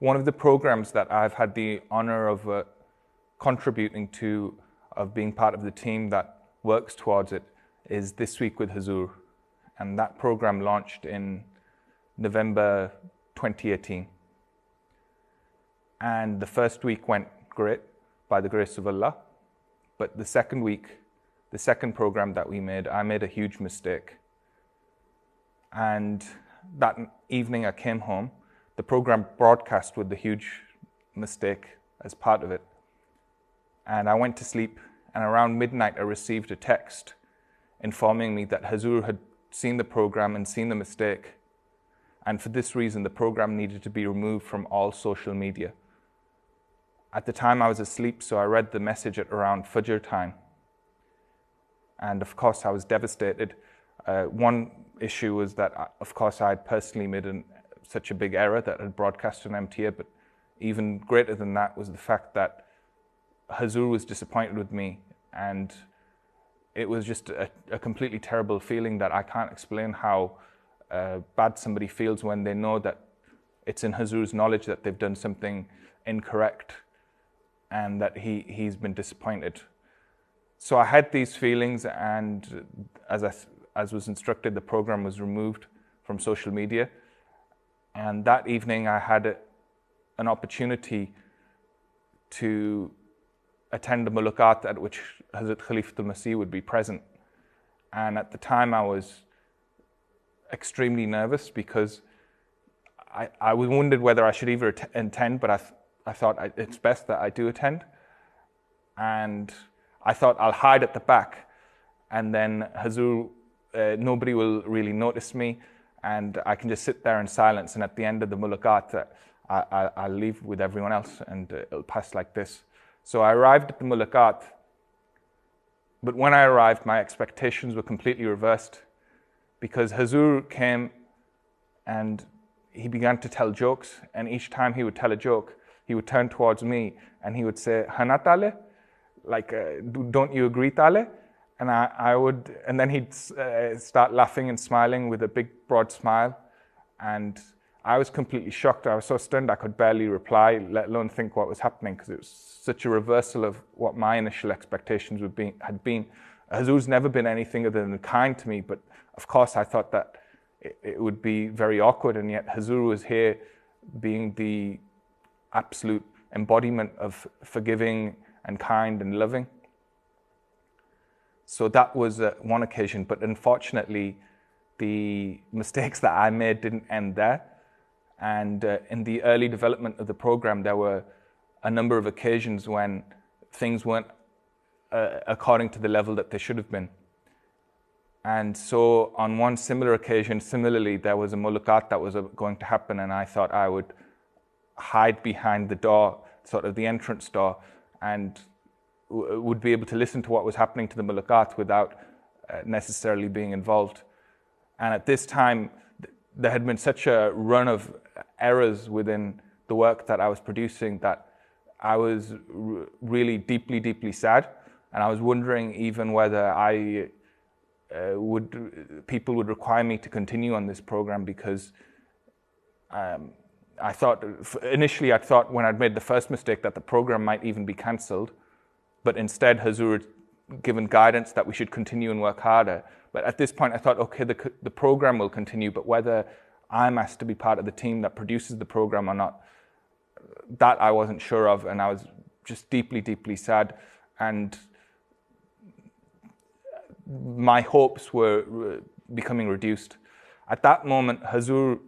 one of the programs that I've had the honor of contributing to, of being part of the team that works towards it, is This Week with Hazur. And that program launched in November 2018. And the first week went great, by the grace of Allah. But the second week, the second program that we made, I made a huge mistake. And that evening I came home, the program broadcast with the huge mistake as part of it. And I went to sleep, and around midnight I received a text informing me that Hazur had seen the program and seen the mistake. And for this reason, the program needed to be removed from all social media. At the time I was asleep, so I read the message at around Fajr time. And of course I was devastated. One issue was that, of course, I had personally made such a big error that had broadcast on MTA, but even greater than that was the fact that Hazur was disappointed with me, and it was just a completely terrible feeling that I can't explain how bad somebody feels when they know that it's in Hazur's knowledge that they've done something incorrect and that he's been disappointed. So I had these feelings, and as was instructed, the program was removed from social media. And that evening I had an opportunity to attend the mulaqat at which Hazrat Khalifatul Masih would be present. And at the time I was extremely nervous because I wondered whether I should either attend, but I thought it's best that I do attend. And I thought I'll hide at the back, and then Hazur, nobody will really notice me, and I can just sit there in silence, and at the end of the mulaqat, I'll leave with everyone else, and it'll pass like this. So I arrived at the mulaqat, but when I arrived, my expectations were completely reversed, because Hazur came and he began to tell jokes, and each time he would tell a joke, he would turn towards me and he would say, "Hana Taalay?" Like, "Don't you agree, Taalay?" And I would, and then he'd start laughing and smiling with a big, broad smile. And I was completely shocked. I was so stunned I could barely reply, let alone think what was happening, because it was such a reversal of what my initial expectations had been. Hazur's never been anything other than kind to me, but of course I thought that it would be very awkward, and yet Hazur was here being the absolute embodiment of forgiving and kind and loving. So that was one occasion, but unfortunately the mistakes that I made didn't end there. And in the early development of the program, there were a number of occasions when things weren't according to the level that they should have been. And so on one similar occasion, similarly, there was a mulaqat that was going to happen, and I thought I would hide behind the door, sort of the entrance door, and would be able to listen to what was happening to the mulaqat without necessarily being involved. And at this time, there had been such a run of errors within the work that I was producing that I was really deeply, deeply sad. And I was wondering even whether people would require me to continue on this program, because I thought, initially I thought when I'd made the first mistake that the program might even be cancelled, but instead Hazur had given guidance that we should continue and work harder. But at this point I thought, okay, the program will continue, but whether I'm asked to be part of the team that produces the program or not, that I wasn't sure of, and I was just deeply, deeply sad. And my hopes were becoming reduced. At that moment, Hazur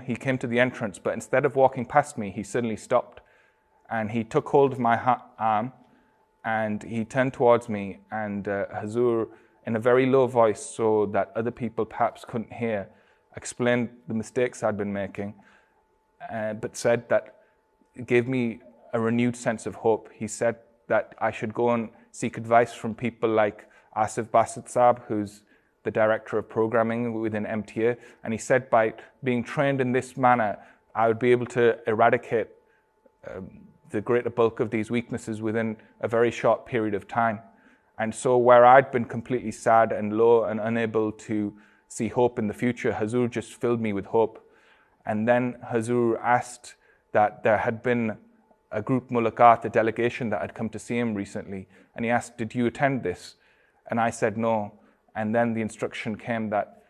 he came to the entrance, but instead of walking past me, he suddenly stopped. And he took hold of my arm, and he turned towards me, and Hazur, in a very low voice so that other people perhaps couldn't hear, explained the mistakes I'd been making, but said that, gave me a renewed sense of hope. He said that I should go and seek advice from people like Asif Basit Saab, who's the director of programming within MTA, and he said by being trained in this manner, I would be able to eradicate the greater bulk of these weaknesses within a very short period of time. And so where I'd been completely sad and low and unable to see hope in the future, Hazur just filled me with hope. And then Hazur asked that there had been a group mulaqat, a delegation that had come to see him recently. And he asked, did you attend this? And I said no. And then the instruction came that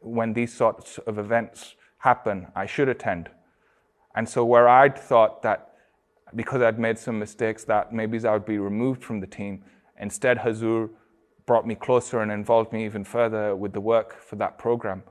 when these sorts of events happen, I should attend. And so where I'd thought that because I'd made some mistakes that maybe I would be removed from the team, instead Hazur brought me closer and involved me even further with the work for that program.